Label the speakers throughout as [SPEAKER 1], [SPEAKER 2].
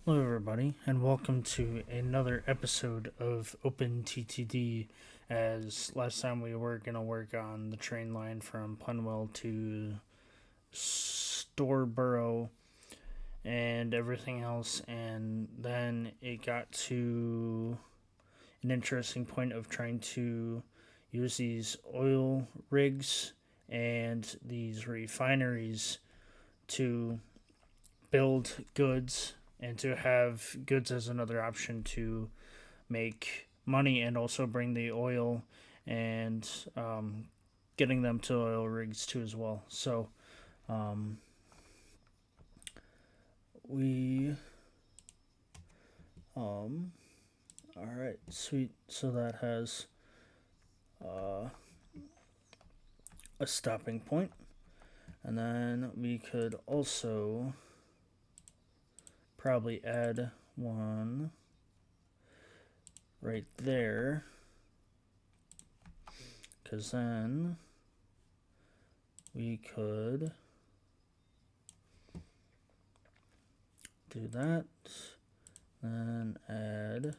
[SPEAKER 1] Hello, everybody, and welcome to another episode of Open TTD. As last time we were going to work on the train line from Punwell to Storeborough and everything else, and then it got to an interesting point of trying to use these oil rigs and these refineries to build goods and to have goods as another option to make money and also bring the oil and getting them to oil rigs too as well. So um, we all right, sweet. So that has uh, a stopping point, and then we could also probably add one right there, because then we could do that, then add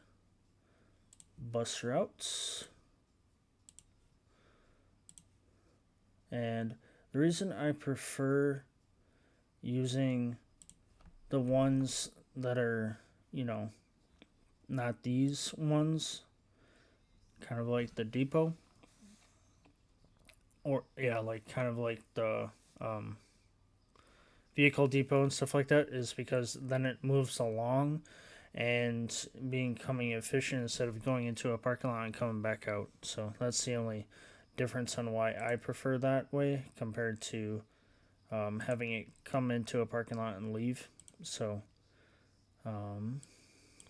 [SPEAKER 1] bus routes. And the reason I prefer using the ones that are, not these ones, kind of like the depot, or yeah, like kind of like the um, vehicle depot and stuff like that, is because then it moves along and becoming efficient instead of going into a parking lot and coming back out. So that's the only difference on why I prefer that way compared to having it come into a parking lot and leave. So um,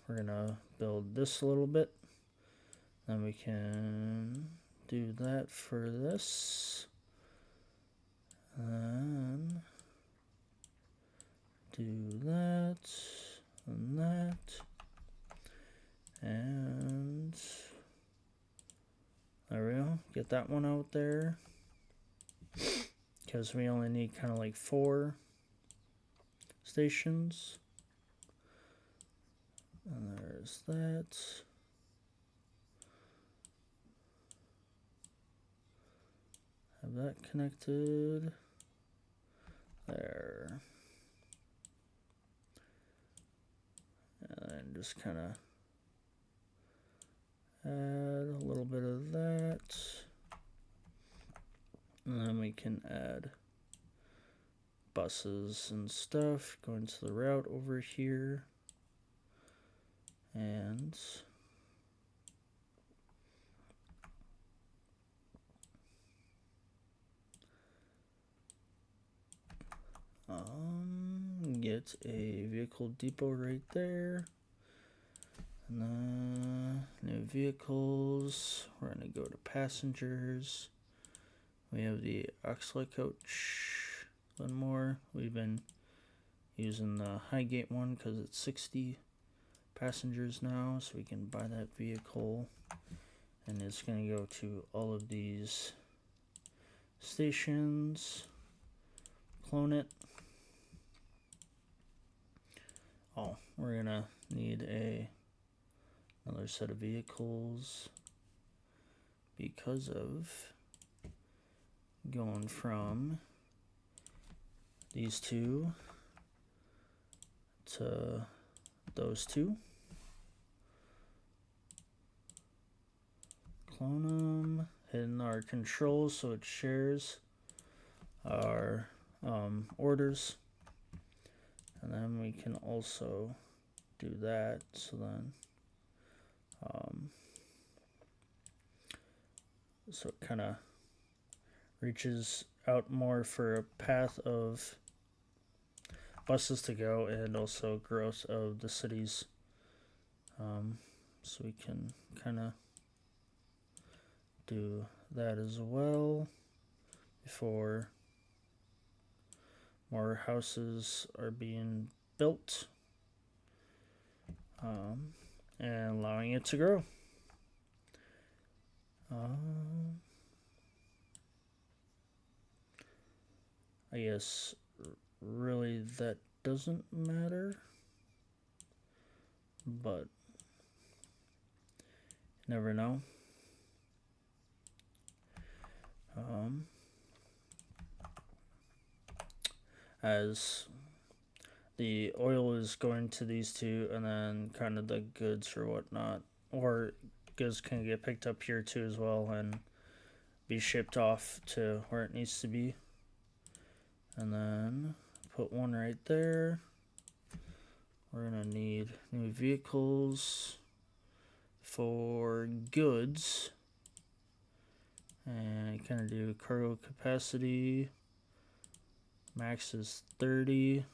[SPEAKER 1] we're gonna build this a little bit. Then we can do that for this. And do that and that. And there we go. Get that one out there. Because we only need kind of like 4 stations. And there's that. Have that connected. There. And then just kind of add a little bit of that. And then we can add buses and stuff going to the route over here. And get a vehicle depot right there. And then new vehicles. We're gonna go to passengers. We have the Oxley coach. One more. We've been using the Highgate one because it's 60 passengers now, so we can buy that vehicle. And it's gonna go to all of these stations. Clone it. Oh, we're gonna need another set of vehicles because of going from these two to those two. Clone them, hitting our controls so it shares our orders. And then we can also do that. So then, so it kind of reaches out more for a path of buses to go and also growth of the cities. So we can kind of do that as well before more houses are being built, and allowing it to grow. I guess really that doesn't matter but never know. As the oil is going to these two, and then kind of the goods or whatnot, or goods can get picked up here too as well and be shipped off to where it needs to be. And then put one right there. We're gonna need new vehicles for goods, and kind of do cargo capacity. Max is 30.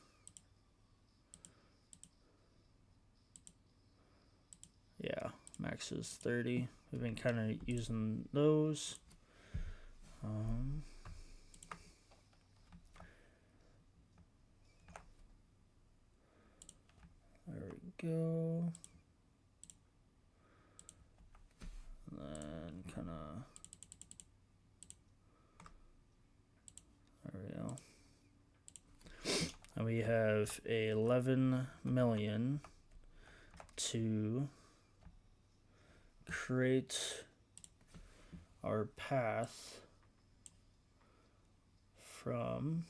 [SPEAKER 1] Yeah, max is 30. We've been kind of using those. There we go. And then kind of, there we go. And we have 11 million to create our path from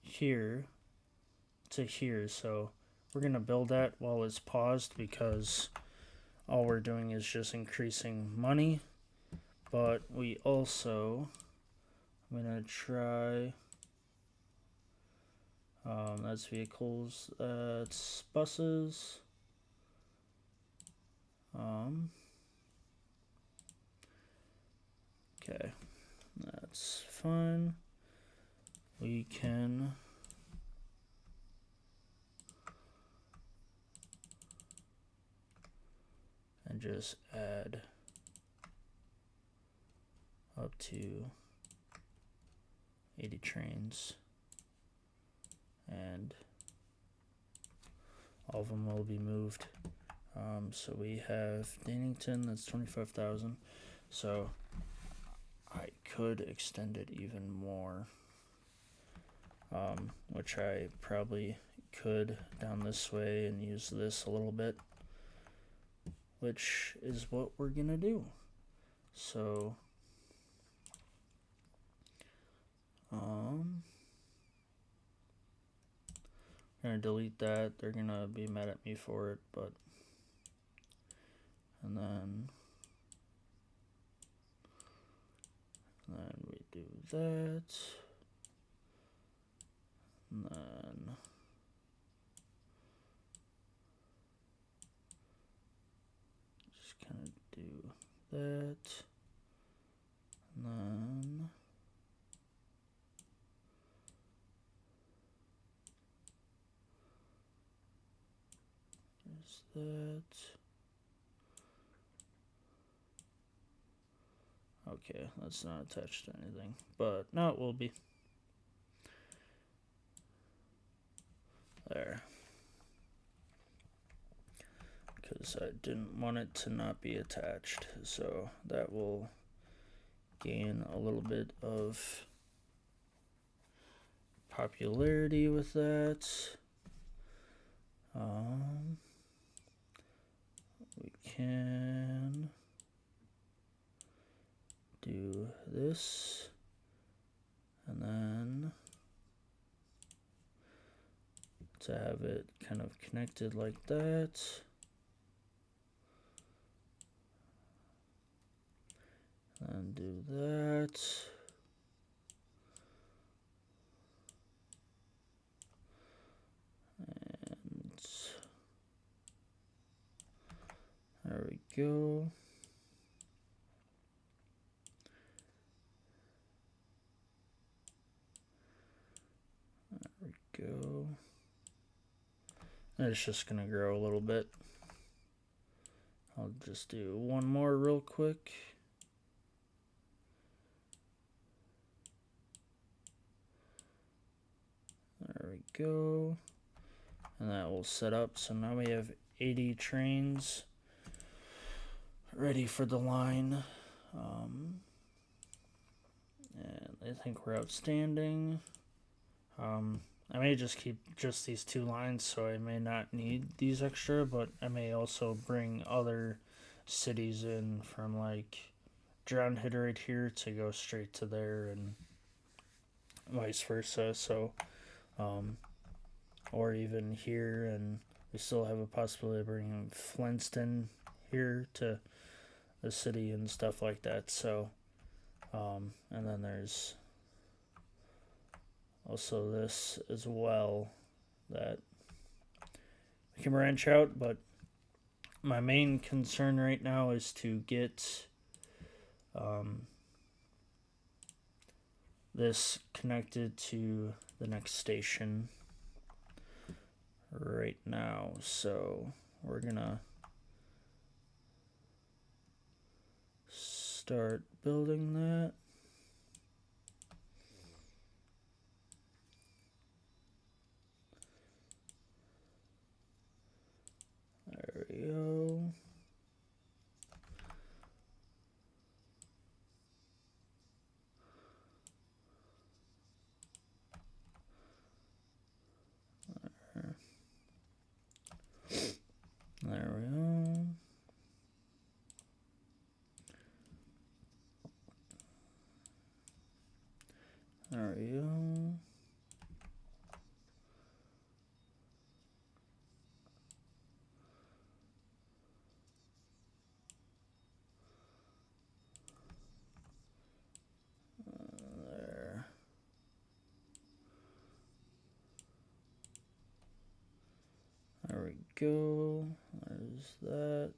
[SPEAKER 1] here to here. So we're going to build that while it's paused, because all we're doing is just increasing money. But we also, I'm going to try, that's vehicles, that's buses. Okay, that's fine. We can and just add up to 80 trains, and all of them will be moved. So we have Dannington, that's 25,000. So I could extend it even more, which I probably could down this way and use this a little bit, which is what we're gonna do. So I'm gonna delete that. They're gonna be mad at me for it, but and then we do that, and then just kind of do that, and then there's that. Okay, that's not attached to anything, but now it will be. There. Because I didn't want it to not be attached, so that will gain a little bit of popularity with that. We can do this, and then to have it kind of connected like that. And do that. And there we go. There we go. And it's just gonna grow a little bit. I'll just do one more real quick. There we go. And that will set up. So now we have 80 trains ready for the line. And I think we're outstanding. I may just keep just these two lines, so I may not need these extra, but I may also bring other cities in from like Drown Hit right here to go straight to there and vice versa. So, um, or even here, and we still have a possibility of bringing Flintstone here to the city and stuff like that. So, and then there's also this as well that we can branch out, but my main concern right now is to get this connected to the next station right now. So we're gonna start building that. There we go. There we go. There we go. There. There we go. There's that.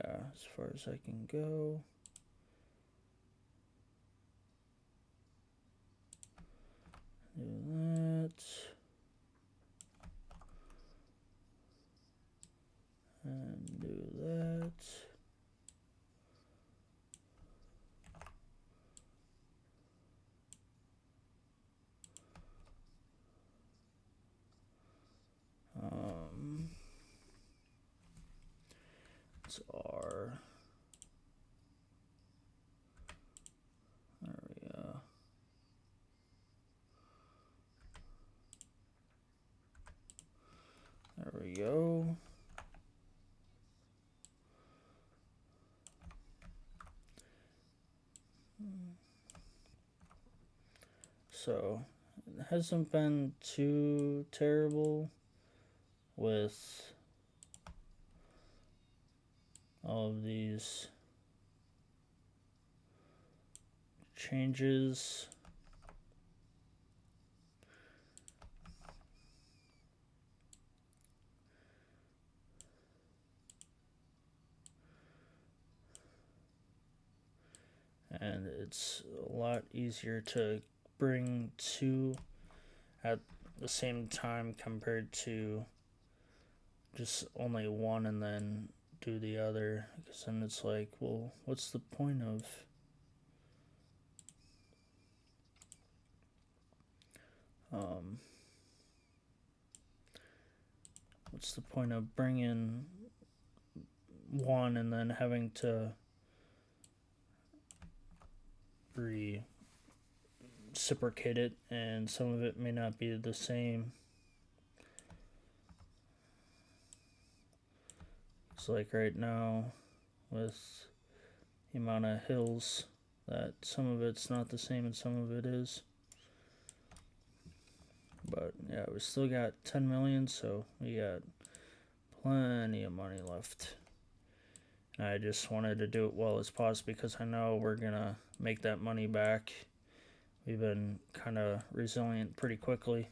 [SPEAKER 1] Yeah, as far as I can go. Do that. And do that. It's R. There we go. There we go. So it hasn't been too terrible with all of these changes. And it's a lot easier to bring two at the same time compared to just only one and then do the other, because then it's like, well, what's the point of what's the point of bringing one and then having to reciprocate it, and some of it may not be the same. It's like right now with the amount of hills that some of it's not the same and some of it is. But yeah, we still got 10 million, so we got plenty of money left. And I just wanted to do it well as possible because I know we're gonna make that money back. We've been kind of resilient pretty quickly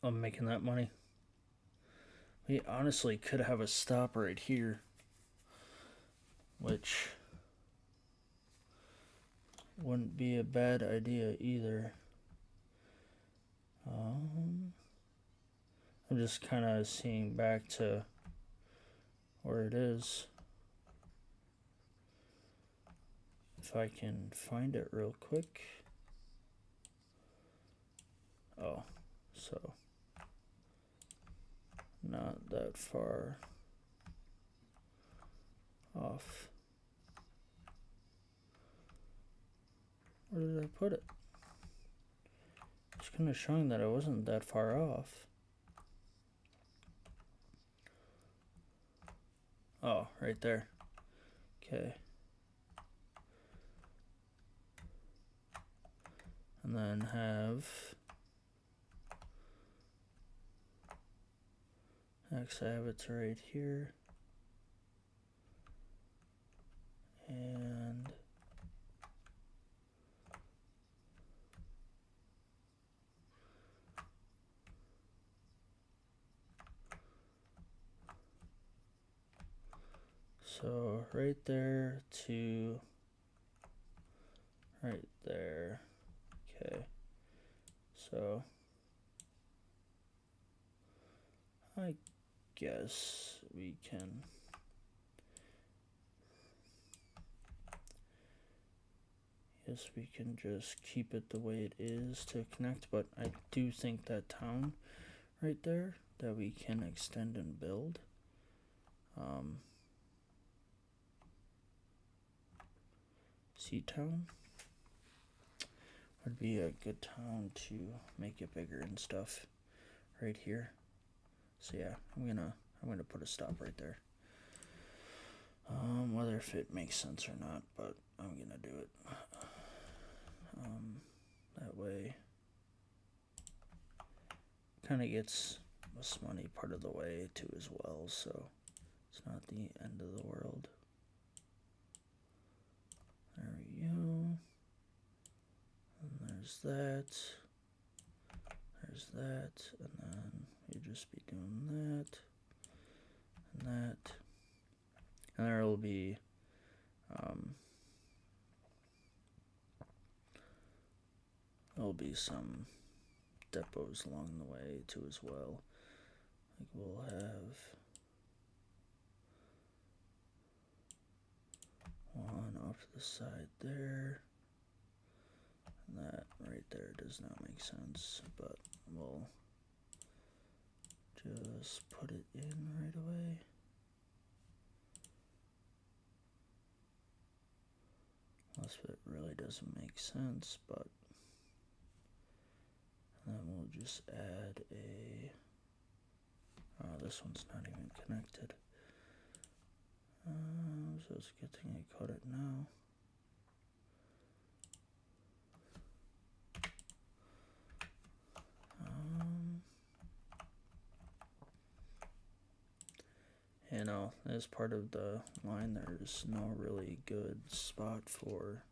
[SPEAKER 1] on making that money. We honestly could have a stop right here, which wouldn't be a bad idea either. I'm just kind of seeing back to where it is. If I can find it real quick. Oh, so not that far off. where'd I put it? It's kind of showing that I wasn't that far off. Oh, right there. Okay. And then have x-habits right here. And so right there to right there. Okay. So I guess we can just keep it the way it is to connect, but I do think that town right there that we can extend and build. Town would be a good town to make it bigger and stuff right here. So yeah, I'm gonna put a stop right there. Whether if it makes sense or not, but I'm gonna do it. That way, kind of gets this money part of the way too as well, so it's not the end of the world. There we go. And there's that. There's that, and then you just be doing that and that, and there will be some depots along the way too as well. Like we'll have one off to the side there, and that right there does not make sense, but we'll just put it in right away. Unless it really doesn't make sense, but then we'll just add a, this one's not even connected. So it's a good thing I caught it now. You know, as part of the line, there's no really good spot for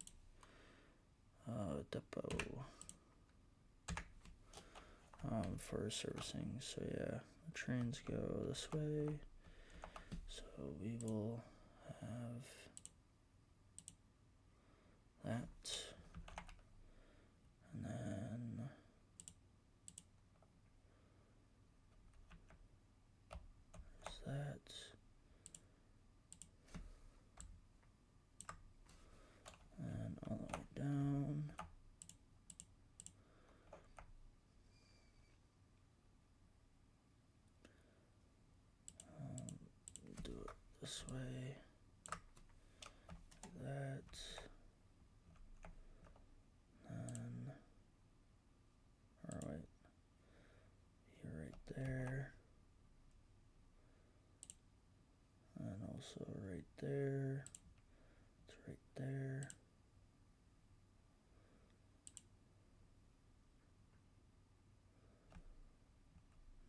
[SPEAKER 1] depot for servicing. So yeah, the trains go this way. So we will have that, and then there's that. And all the way down. Do it this way. That. And, or wait, you're right there. And also right there. It's right there.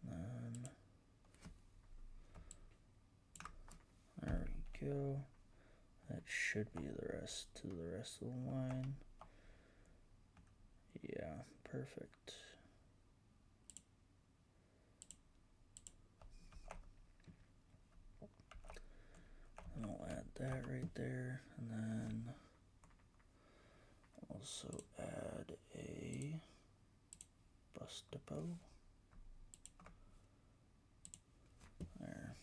[SPEAKER 1] And there we go. That should be the rest to the rest of the line. Yeah, perfect. And I'll add that right there, and then also add a bus depot. There.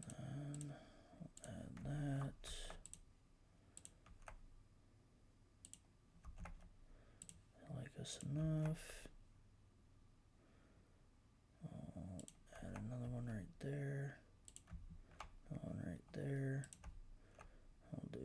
[SPEAKER 1] And then we'll add that. I like us enough. I'll add another one right there. One right there. I'll do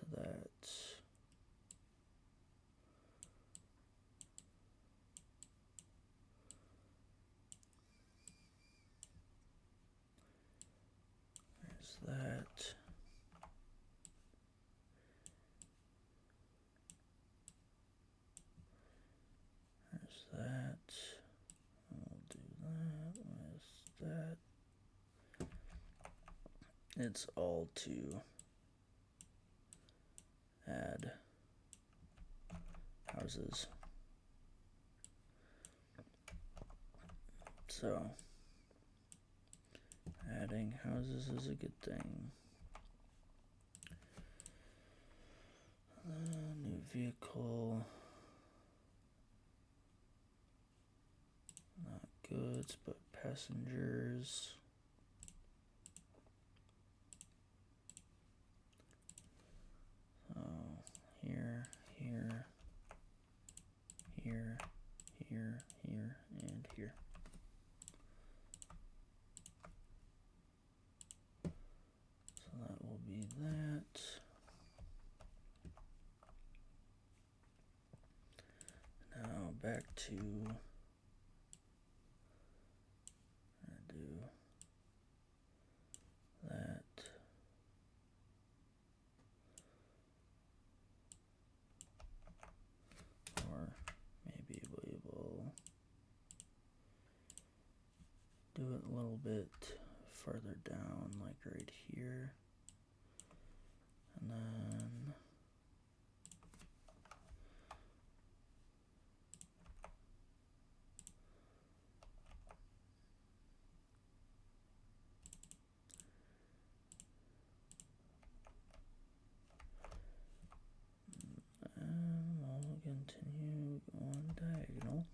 [SPEAKER 1] to that. There's that. There's that. We'll do that with that. It's all to add houses. So adding houses is a good thing. New vehicle. Not goods, but passengers. So here, here, here, here, here, and here. So that will be that. Now back to do that. Or maybe we will do it a little bit further down, like right here. And then we'll continue on diagonal.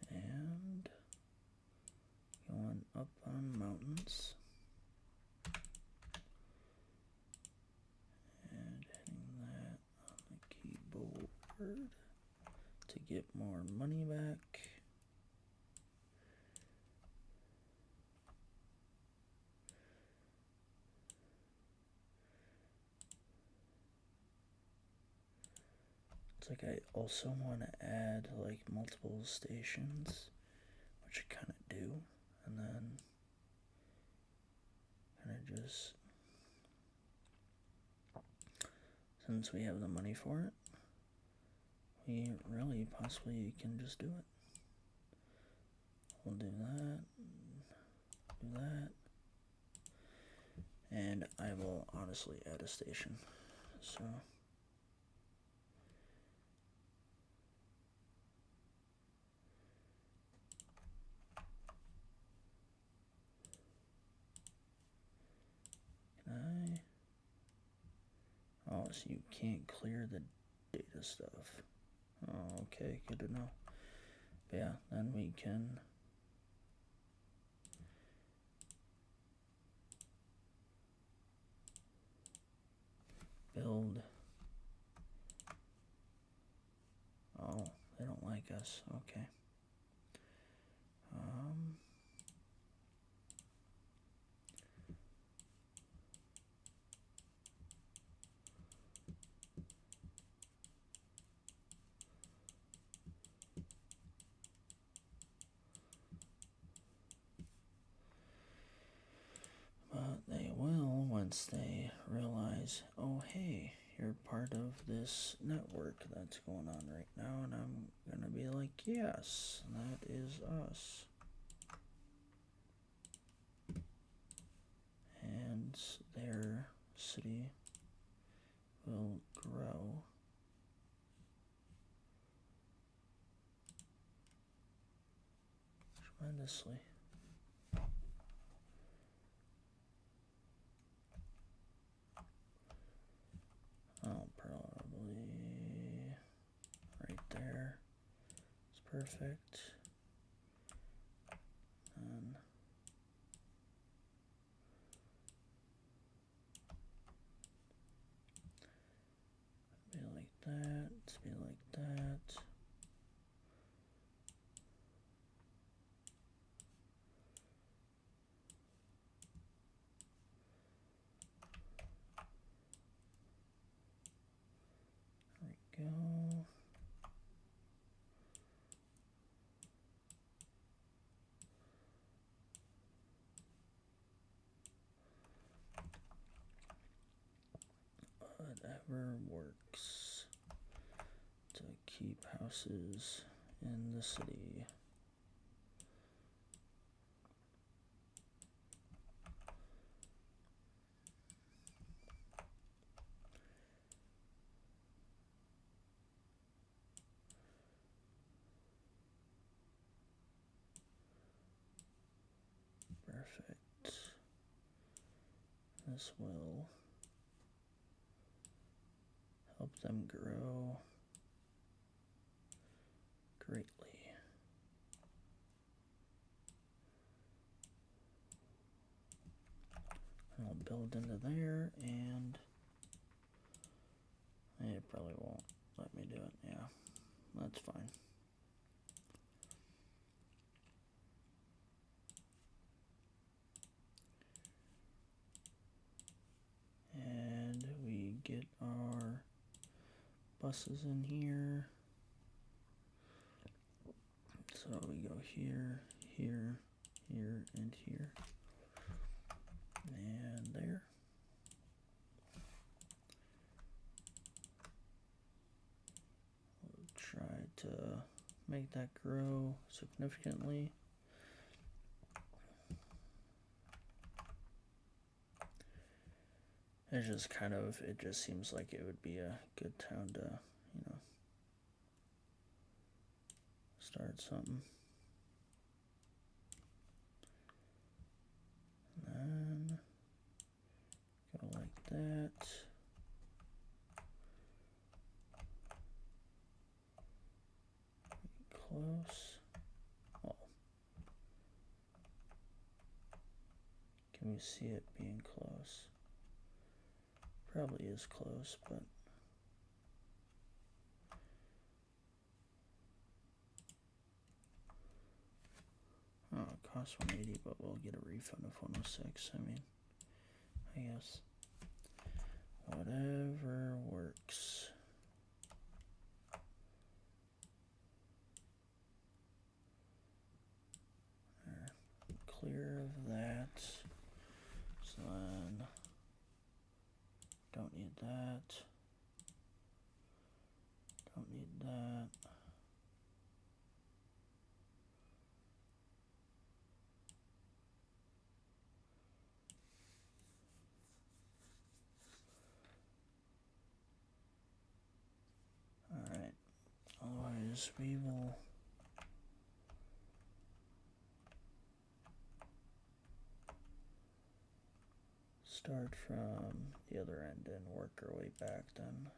[SPEAKER 1] And going up on mountains. And hitting that on the keyboard to get more money back. It's like I also want to add like multiple stations, which I kind of do, and then kind of just, since we have the money for it, we really possibly can just do it. We'll do that, and I will honestly add a station. So can I? Oh, so you can't clear the data stuff. Oh, okay, good to know. But yeah, then we can build. Oh, they don't like us. Okay. But they will once they realize, oh hey, you're part of this network that's going on right now, and I'm gonna be like, yes, that is us. And their city will grow tremendously. Oh, probably right there. It's perfect. And whatever works to keep houses in the city. Perfect. This will help them grow greatly. And I'll build into there, and it probably won't let me do it. Yeah, that's fine. And we get our buses in here. So we go here, here, here, and here. And there. We'll try to make that grow significantly. It's just kind of, it just seems like it would be a good town to, you know, start something. And then go like that. Close. Oh. Can we see it being close? Probably is close, but oh, it costs 180, but we'll get a refund of 106. I mean, I guess whatever works. There. Clear of that. So then don't need that. Don't need that. Alright. Otherwise we will start from the other end and work our way back then.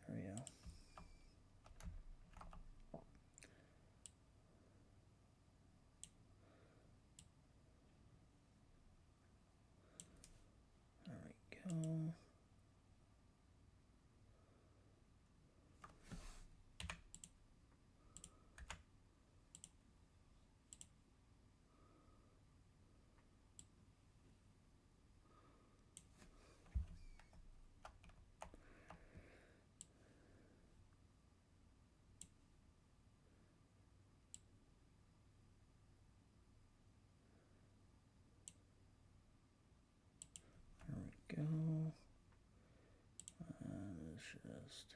[SPEAKER 1] There we go. There we go. Go. It's just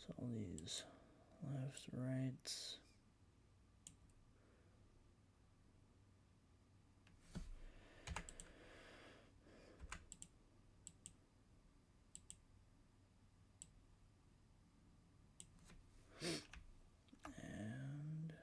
[SPEAKER 1] so all these left, rights. And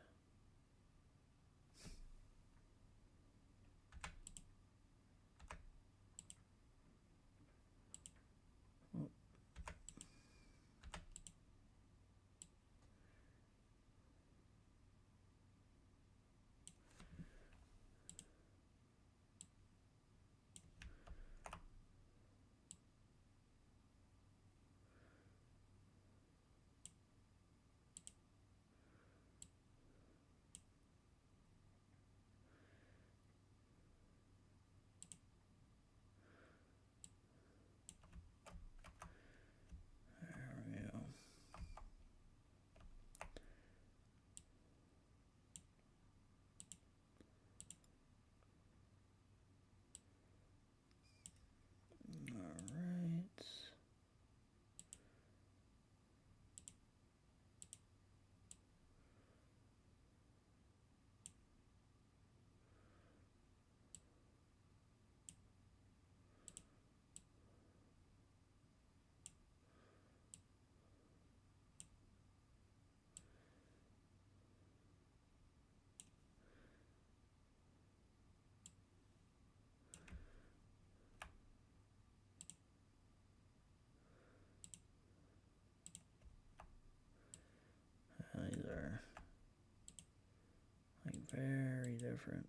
[SPEAKER 1] Very different.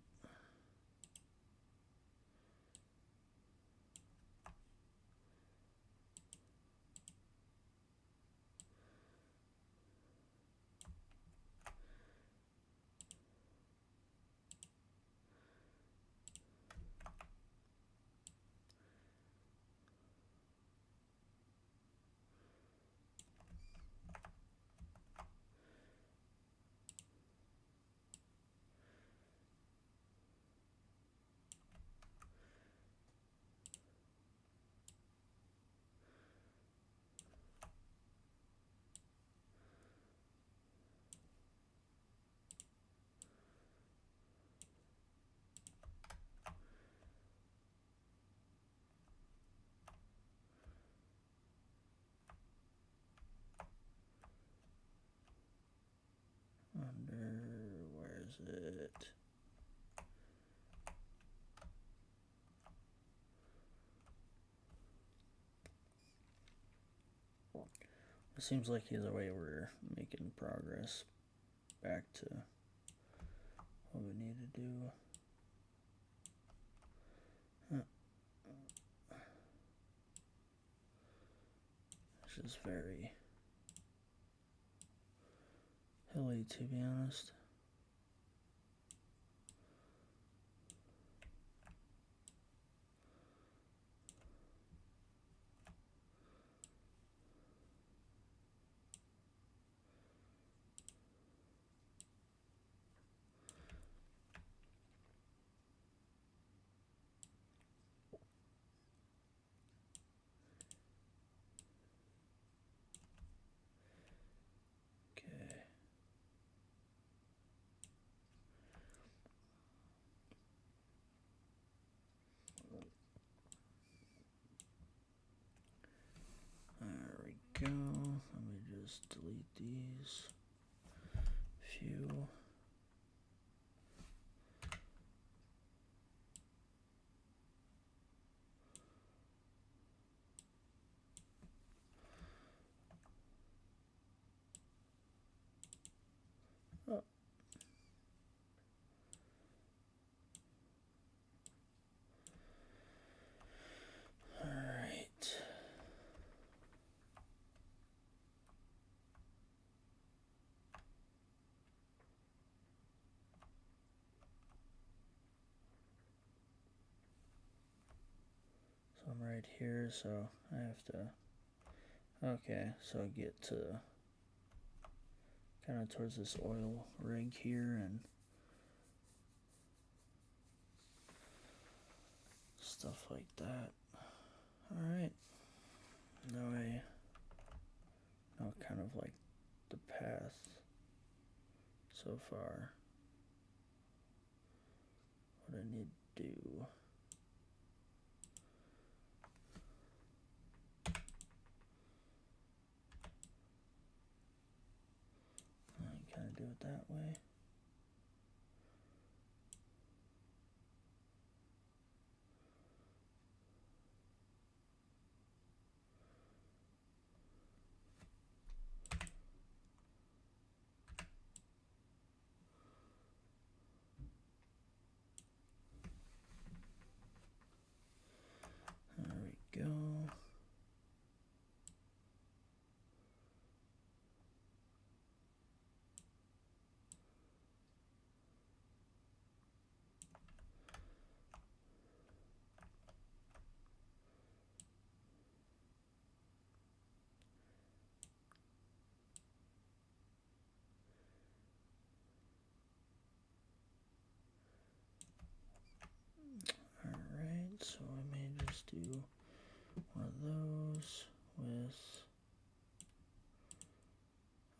[SPEAKER 1] Where is it? It seems like either way we're making progress back to what we need to do. It's just very hilly, to be honest. There we go. Let me just delete these few. Oh. All right. So I'm right here, so I have to, okay, so get to kind of towards this oil rig here and stuff like that. Alright, now I know kind of like the path so far, what I need to do. I kind of do it that way. There we go. Alright, so I may just do one of those with,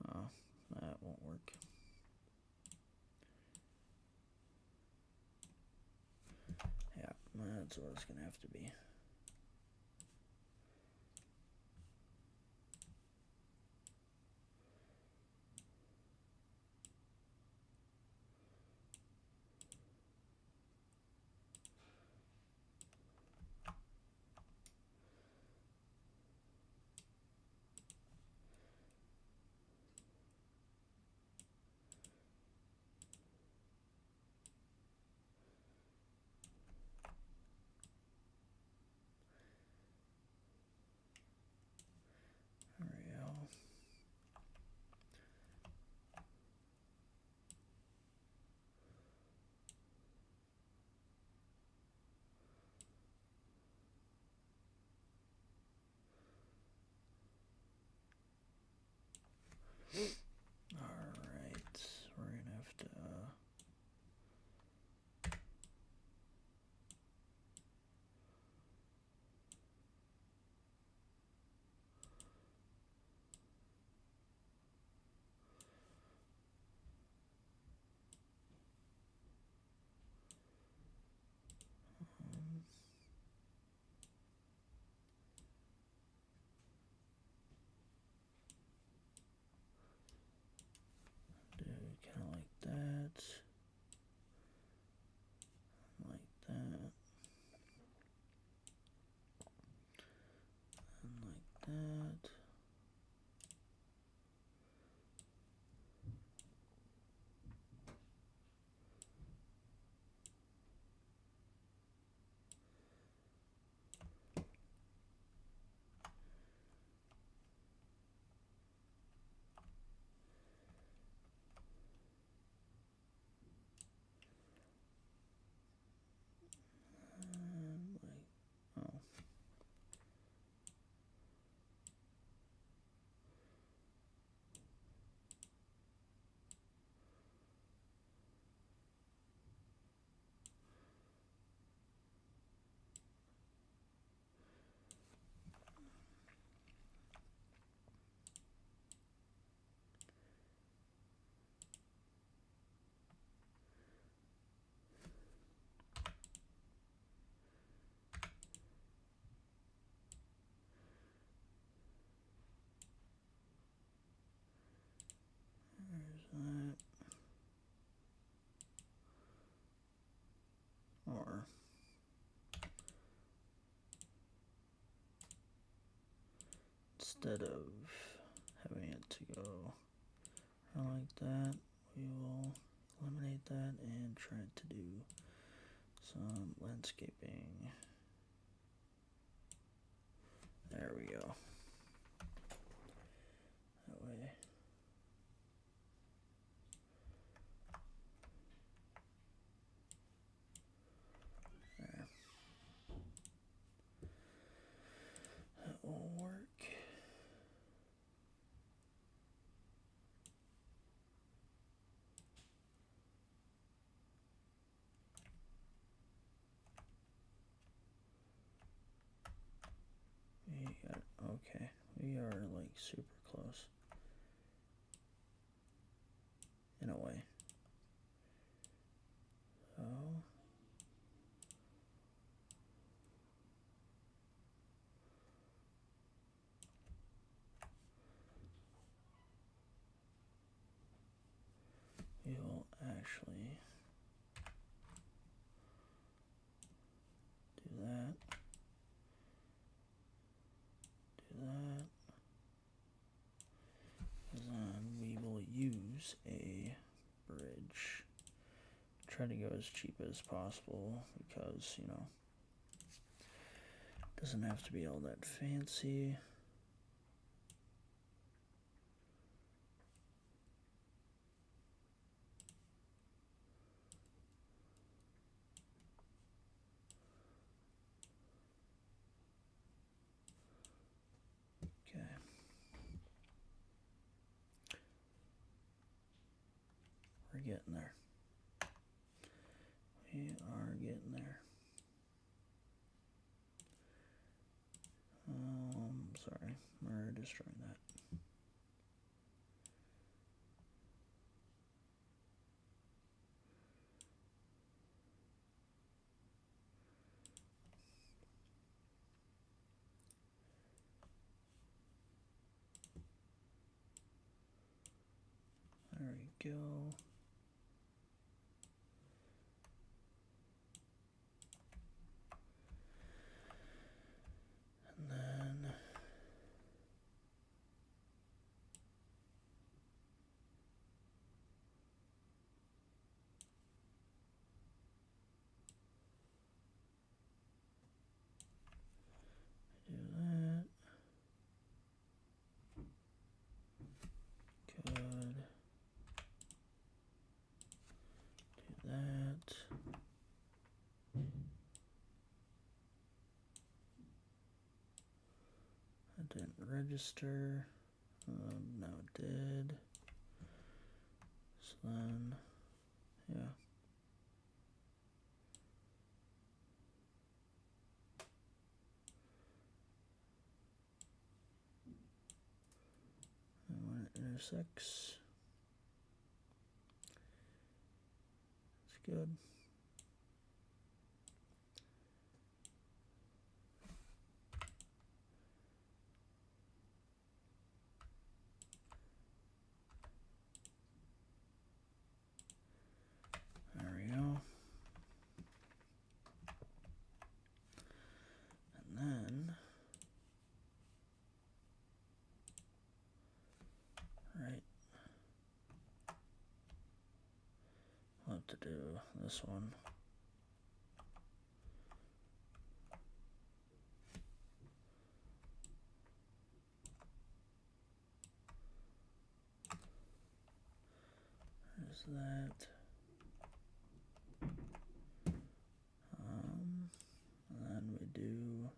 [SPEAKER 1] oh, that won't work. Yeah, that's what it's gonna have to be. instead of having it to go like that, we will eliminate that and try to do some landscaping. There we go. That way. There. That will work. Okay, we are like super close in a way. So we will actually do that. And then we will use a bridge. Try to go as cheap as possible because, you know, it doesn't have to be all that fancy. Okay. We're getting there. We are getting there. Sorry, we're destroying that. There we go. And then do that. Good. Do that. It didn't register. Now it did. So then, yeah. And when it intersects, it's good. There we go. And then, right, I'll have to do this one. There's that. And then we do,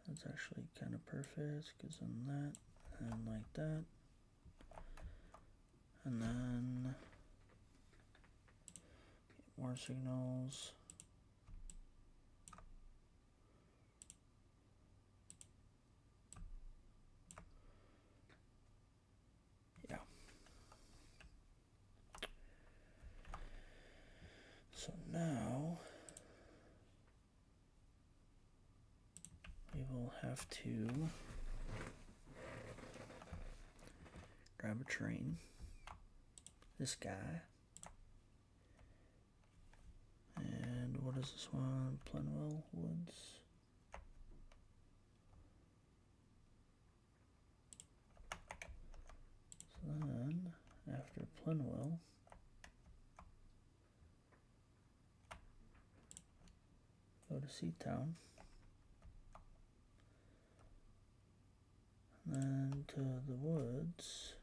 [SPEAKER 1] that's actually kind of perfect because then that and like that. And then get more signals. Yeah. So now we will have to grab a train. This guy. And what is this one? Plenwell Woods. Plinwell. Go to Seatown. Then to the woods.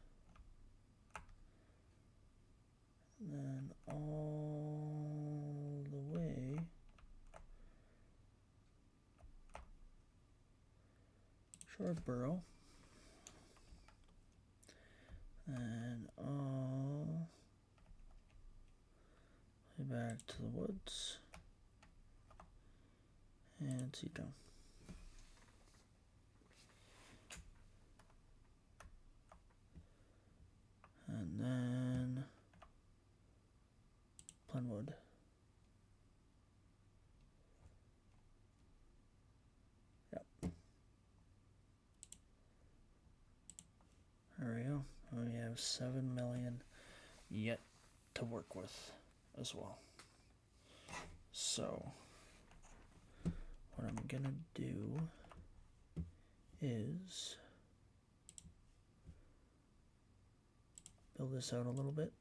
[SPEAKER 1] And then all the way Shoreboro. And all the way back to the woods. And Seatown. And then Plenwood. Yep. There we go. We have 7 million yet to work with as well. So what I'm gonna do is build this out a little bit.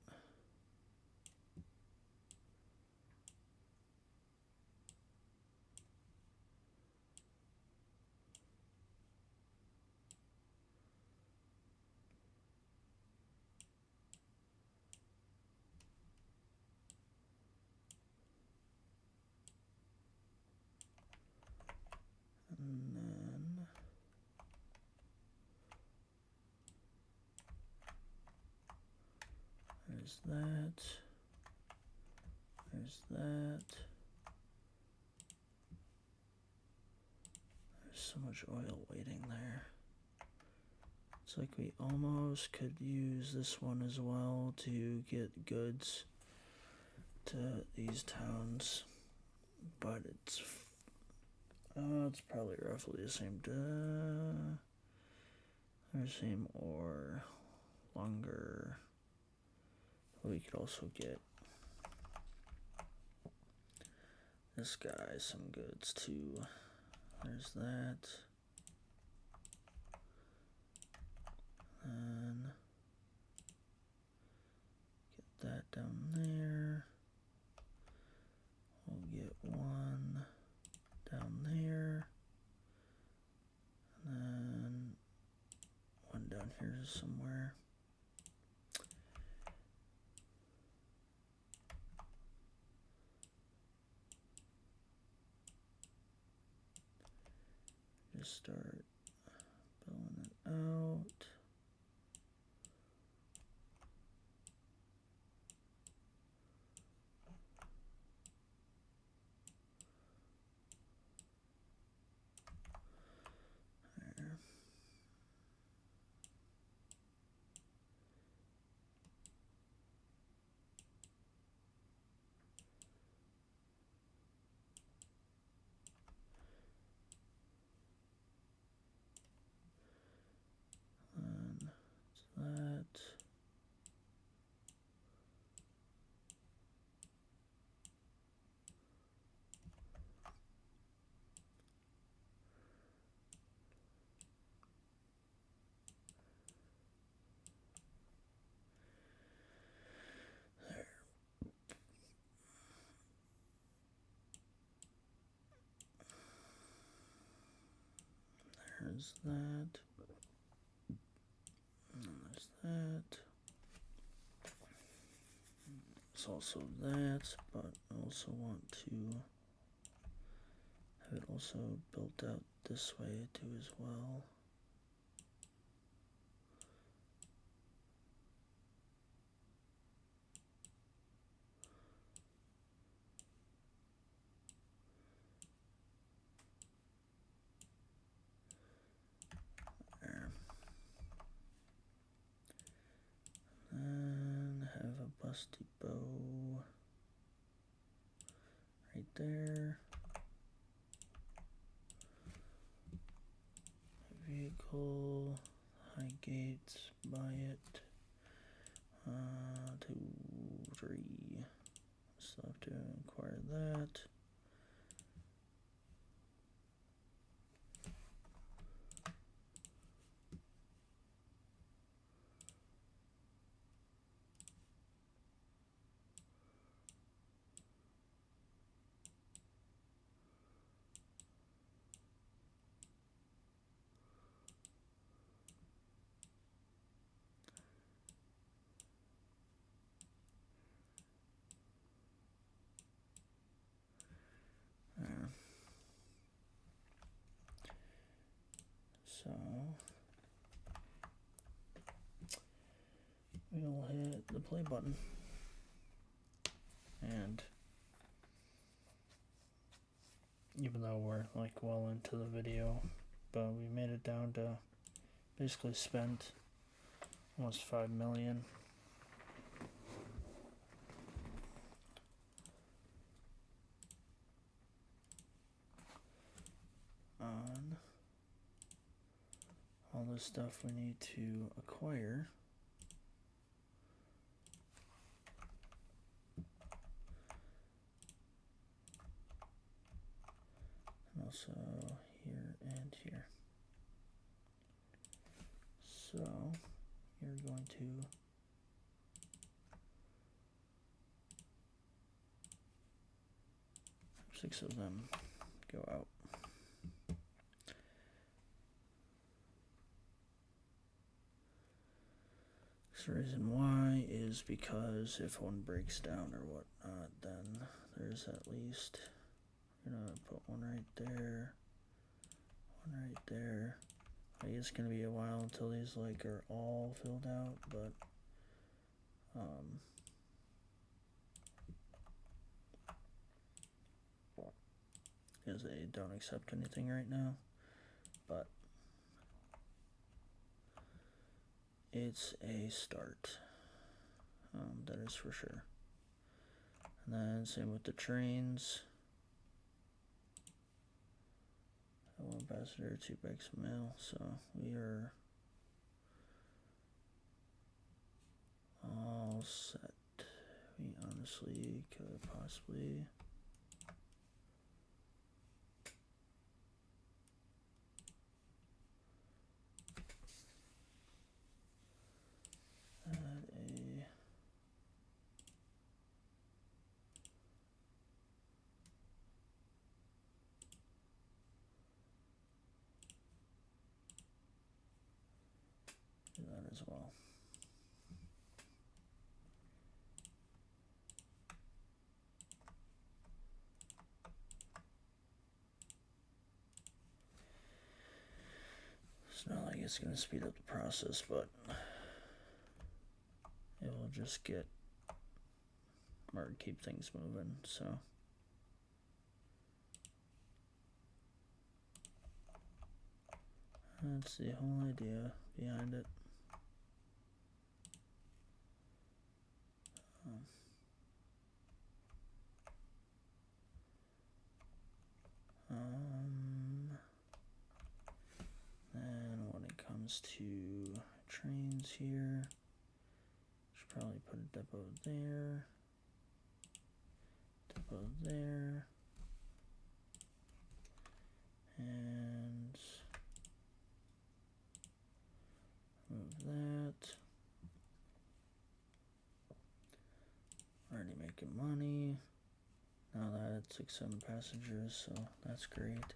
[SPEAKER 1] And then there's that. There's that. There's so much oil waiting there. It's like we almost could use this one as well to get goods to these towns, but it's probably roughly the same same or longer. We could also get this guy some goods too. There's that. And get that down there. We'll get one down there. And then one down here somewhere. Just start building it out. There. And that. There's that. And there's that. There's also that, but I also want to have it also built out this way too as well. There. And have a bus depot right there. Vehicle, high gates, buy it. 2, 3. Still have to acquire that. play button. And even though we're like well into the video, but we made it down to basically spent almost 5 million. On all the stuff we need to acquire. And also here and here. So you're going to have 6 of them go out. The reason why is because if one breaks down or whatnot, then there's at least, you're gonna put one right there, one right there. I guess it's gonna be a while until these like are all filled out, but because they don't accept anything right now, but it's a start. That is for sure. And then same with the trains. 1 passenger, 2 bags of mail. So we are all set. We honestly could possibly add a do that as well. It's not like it's going to speed up the process, but it will just get or keep things moving. So that's the whole idea behind it. And when it comes to trains here, should probably put a depot there, and move that. Already making money. Now that it's 6-7 passengers, so that's great.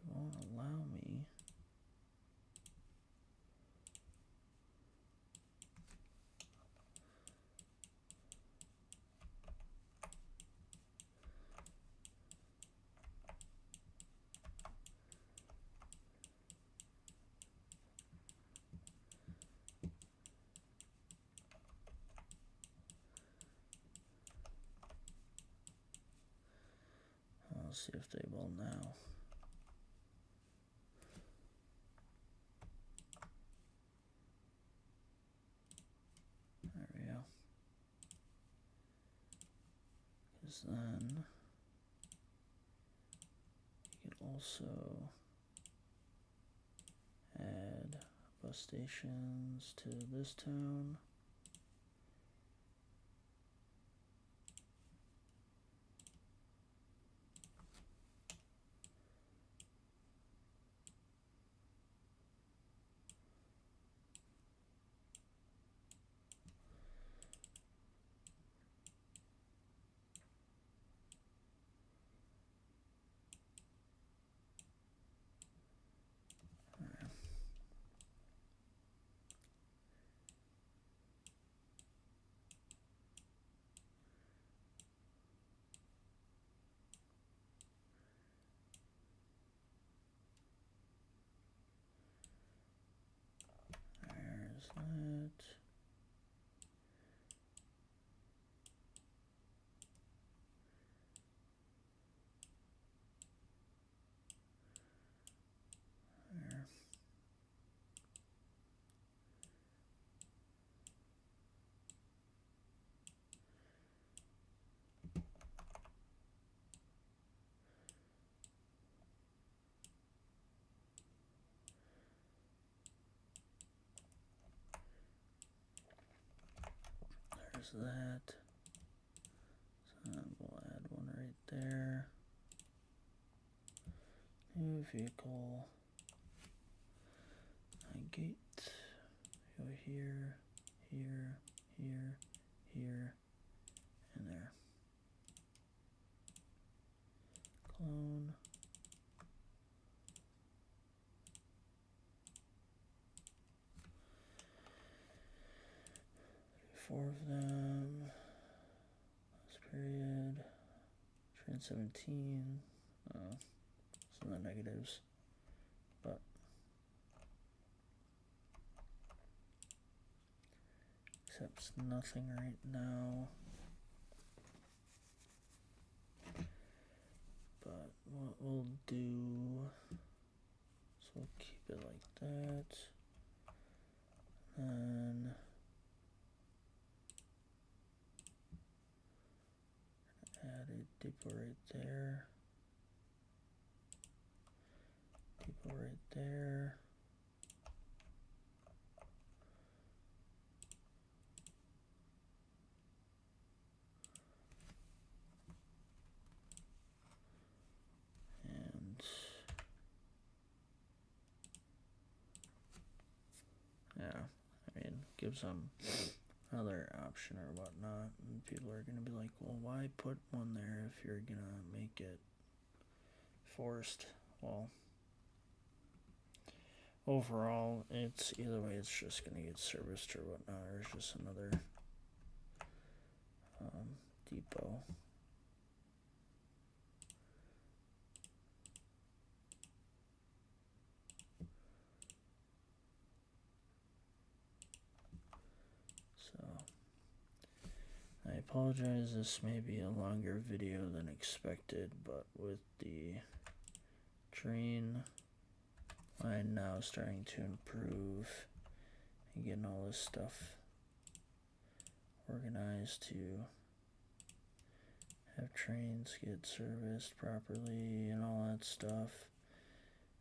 [SPEAKER 1] They won't allow me. I'll see if they will now. There we go. Because then you can also add bus stations to this town. that. So we'll add one right there. New vehicle. Gate. Go here, here, here, here, and there. Clone. Four of them. Last period. Trend 17. Some of the negatives. But accepts nothing right now. But what we'll do, so we'll keep it like that. And add a depot right there. Depot right there. And yeah, I mean, gives them another option or whatnot, and people are gonna be like, well, why put one there if you're gonna make it forced? Well, overall, it's either way, it's just gonna get serviced or whatnot, or it's just another depot. So I apologize, this may be a longer video than expected, but with the drain line now starting to improve and getting all this stuff organized to have trains get serviced properly and all that stuff.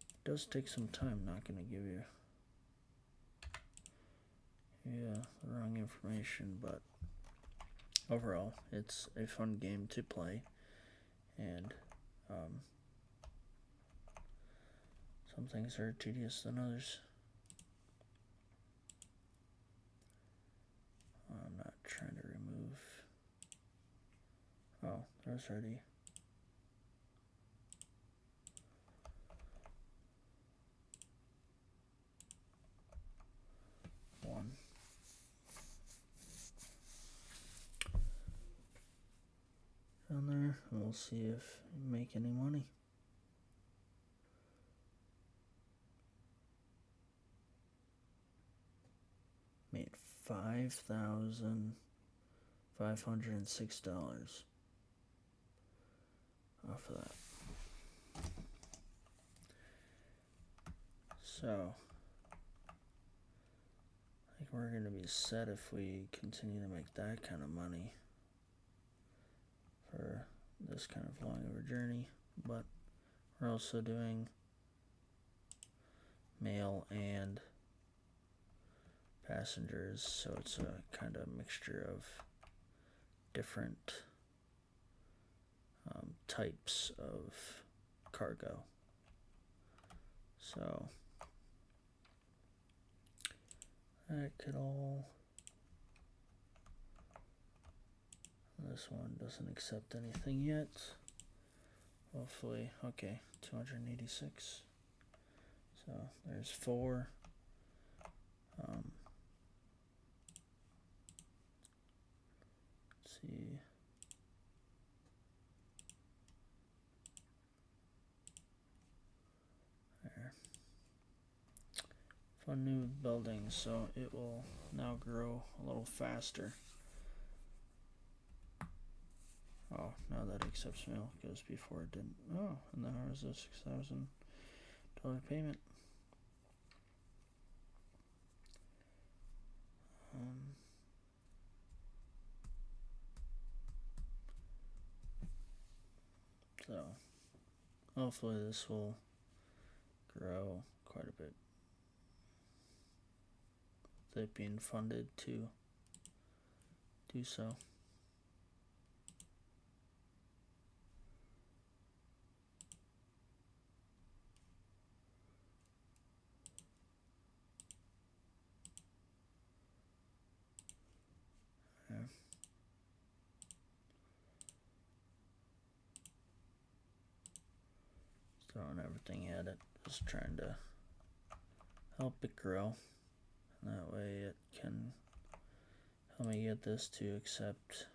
[SPEAKER 1] It does take some time, not going to give you the wrong information, but overall it's a fun game to play, and some things are tedious than others. I'm not trying to remove. Oh, there's already one. Down there, and we'll see if you make any money. Made $5,506 off of that. So I think we're gonna be set if we continue to make that kind of money for this kind of long of a journey. But we're also doing mail and passengers, so it's a kind of mixture of different types of cargo. So that could all. This one doesn't accept anything yet. Hopefully, okay, 286. So there's 4. Let's see. There. Fun new building, so it will now grow a little faster. Oh, now that accepts mail, because before it didn't. Oh, and then there's a $6,000 payment. So hopefully this will grow quite a bit. With it being funded to do so. Yeah. Throwing everything at it, just trying to help it grow. And that way it can help me get this to accept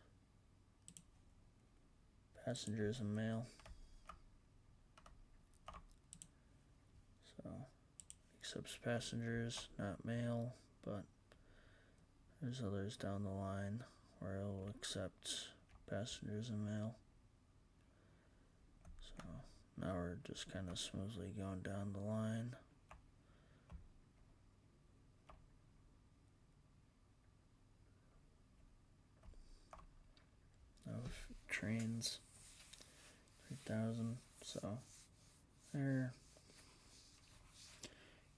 [SPEAKER 1] passengers and mail. So, accepts passengers, not mail, but there's others down the line where it'll accept passengers and mail. So, now we're just kind of smoothly going down the line. Of trains, 3,000, so they're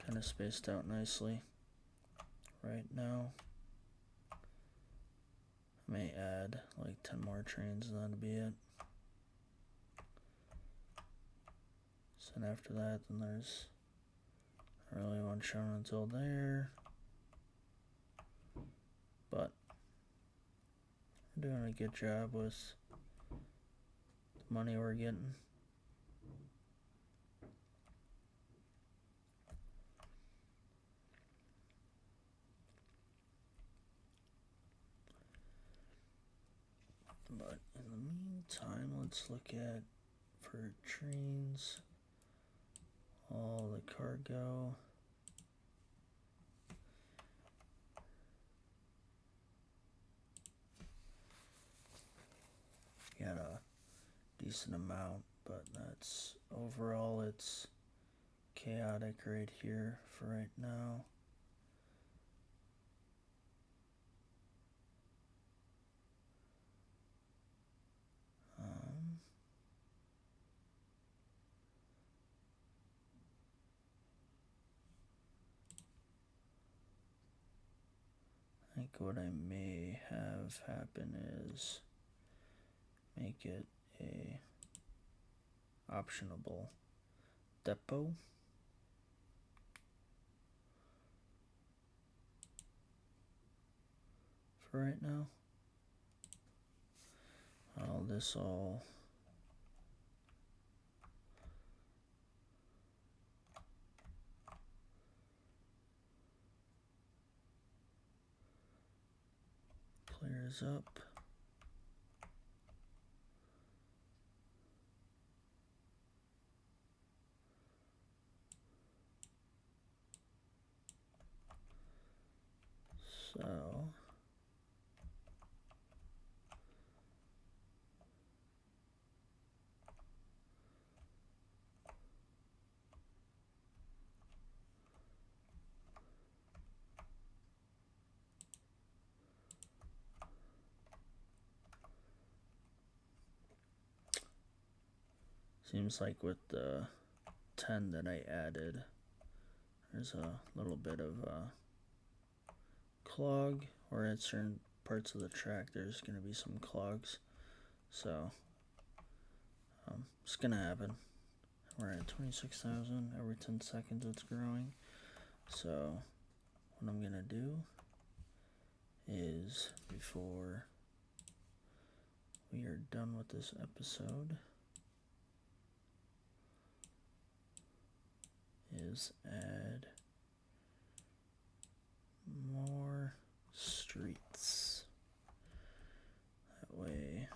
[SPEAKER 1] kind of spaced out nicely right now. I may add like 10 more trains and that'll be it. So then after that, then there's not really one shown until there, but we're doing a good job with the money we're getting. But in the meantime, let's look at, for trains, all the cargo. Got a decent amount, but that's overall it's chaotic right here for right now. I think what I may have happen is make it a optionable depot. For right now. This all clears up. So seems like with the 10 that I added, there's a little bit of a clog, or at certain parts of the track there's going to be some clogs. So it's going to happen. We're at 26,000 every 10 seconds it's growing. So what I'm going to do is, before we are done with this episode, is add more streets. That way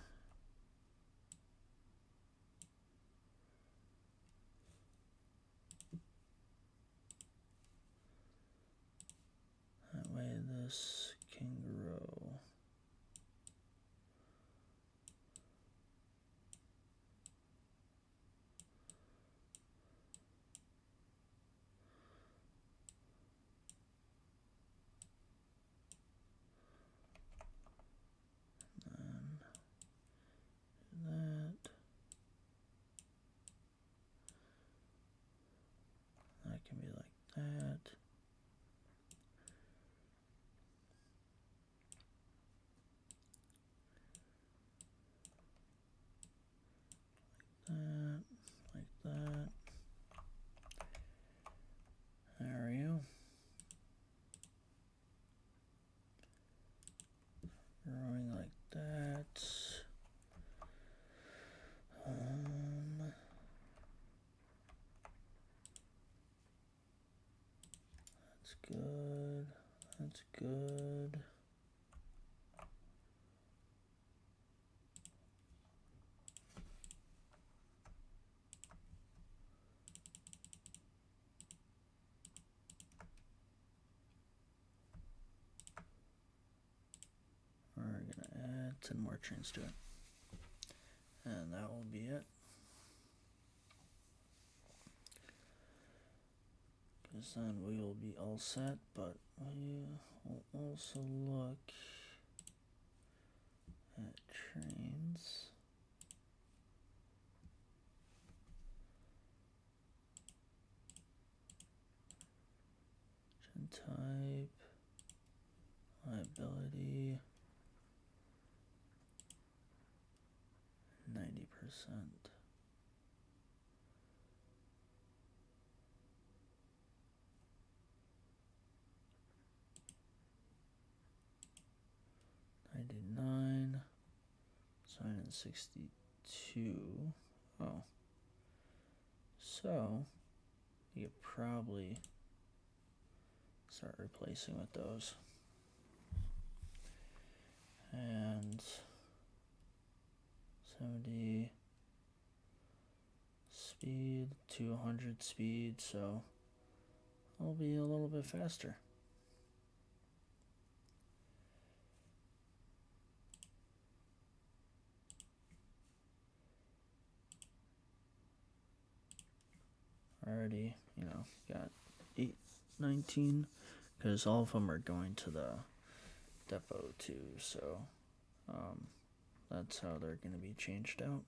[SPEAKER 1] this can grow. That can be like that. good. That's good. We're gonna add 10 more trains to it. And that will be it. Because then we will be all set, but we will also look at trains. Gen type, liability, 90%. $99, 62. Oh, so you could probably start replacing with those. And 70 speed, 200 speed, so I'll be a little bit faster. Already, got 819 because all of them are going to the depot too, so that's how they're going to be changed out.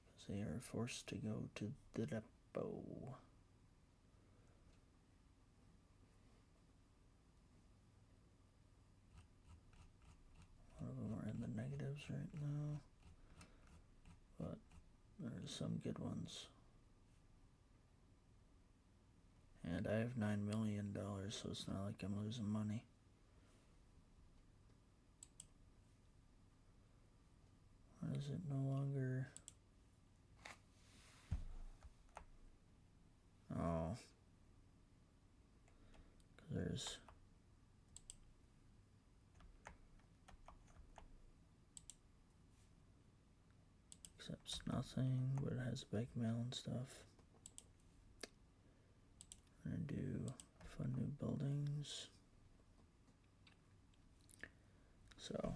[SPEAKER 1] Because they are forced to go to the depot. One of them are in the negatives right now, but there's some good ones. And I have $9 million, so it's not like I'm losing money. Why is it no longer? Oh. There's accepts nothing, but it has bank mail and stuff. I'm gonna do fund new buildings. So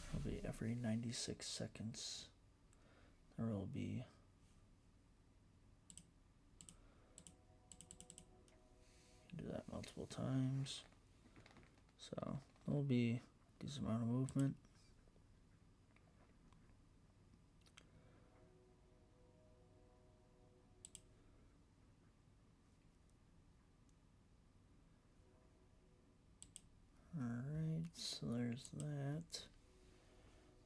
[SPEAKER 1] it'll be every 96 seconds. There will be do that multiple times. So there'll be a decent amount of movement. Alright, so there's that.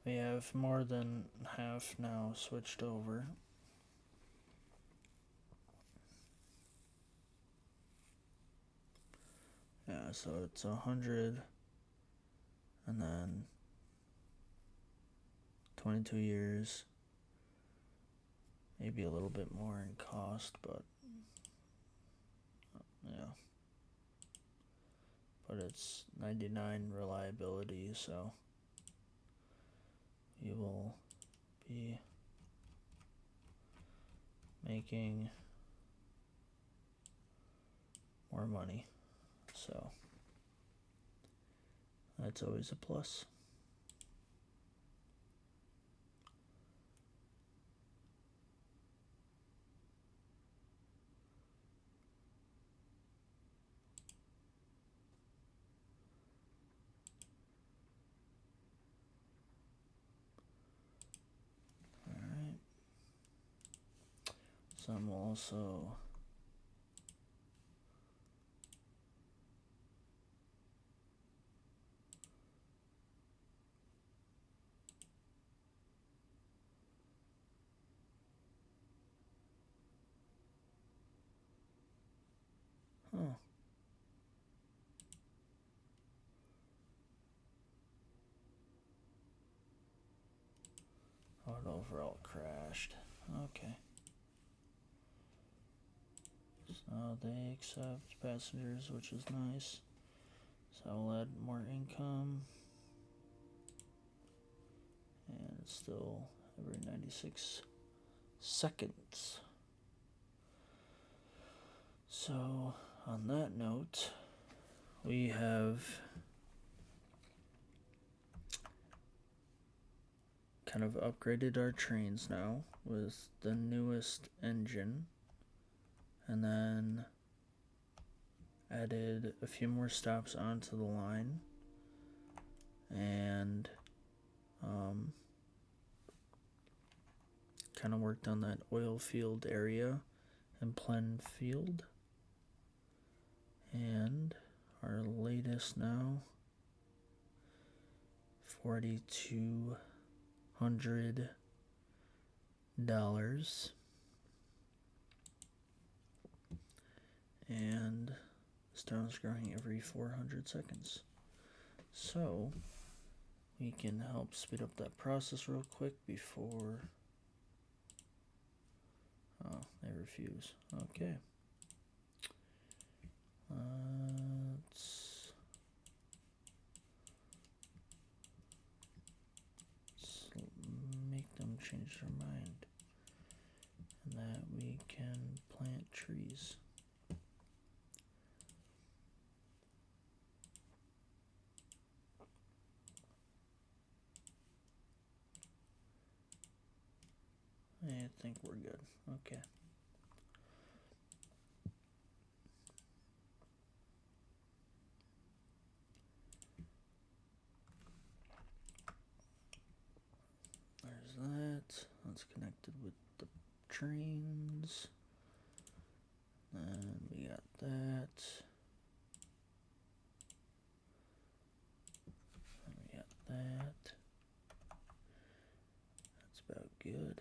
[SPEAKER 1] We have more than half now switched over. Yeah, so it's 100 and then 22 years. Maybe a little bit more in cost, but yeah. But it's 99 reliability, so you will be making more money. So that's always a plus. Alright. Some will also Oh, it overall crashed. Okay. They accept passengers, which is nice. So I'll add more income. And it's still every 96 seconds. So, on that note, we have kind of upgraded our trains now with the newest engine, and then added a few more stops onto the line, and kind of worked on that oil field area in Plenfield. And our latest now, $4,200. And this town is growing every 400 seconds. So we can help speed up that process real quick before. Oh, they refuse. Okay. Let's make them change their mind, and that we can plant trees. I think we're good. Okay. There's that. That's connected with the trains. And we got that. And we got that. That's about good.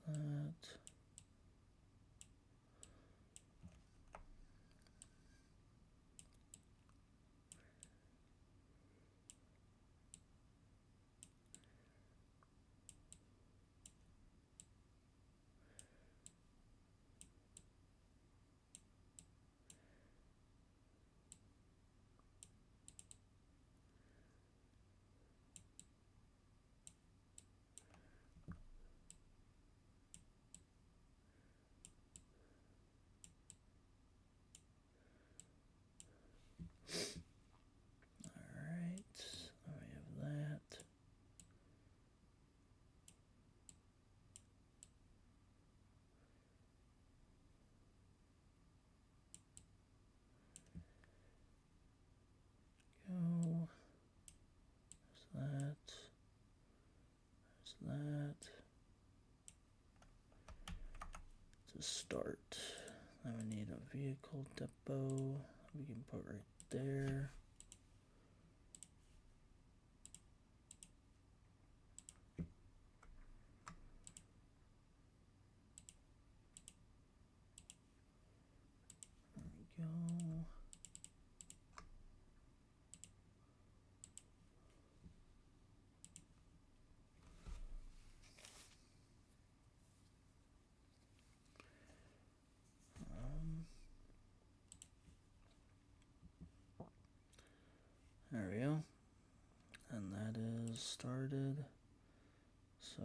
[SPEAKER 1] That. Alright, we have that. Go. There's that. There's that. To start, then we need a vehicle depot we can put right there. There we go. There we go. And that is started. So,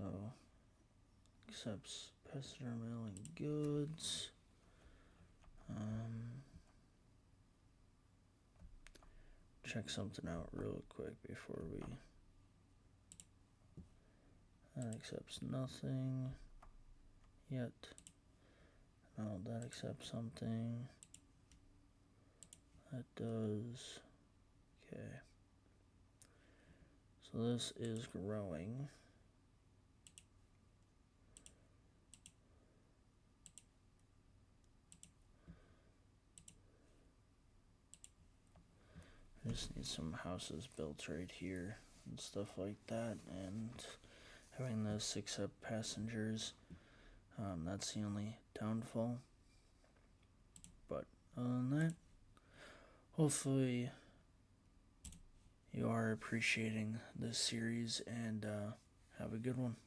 [SPEAKER 1] accepts passenger mail and goods. Check something out real quick before we. That accepts nothing yet. No, that accepts something. That does. Okay. So this is growing. I just need some houses built right here and stuff like that, and having this accept passengers. That's the only downfall. But other than that, hopefully you are appreciating this series, and have a good one.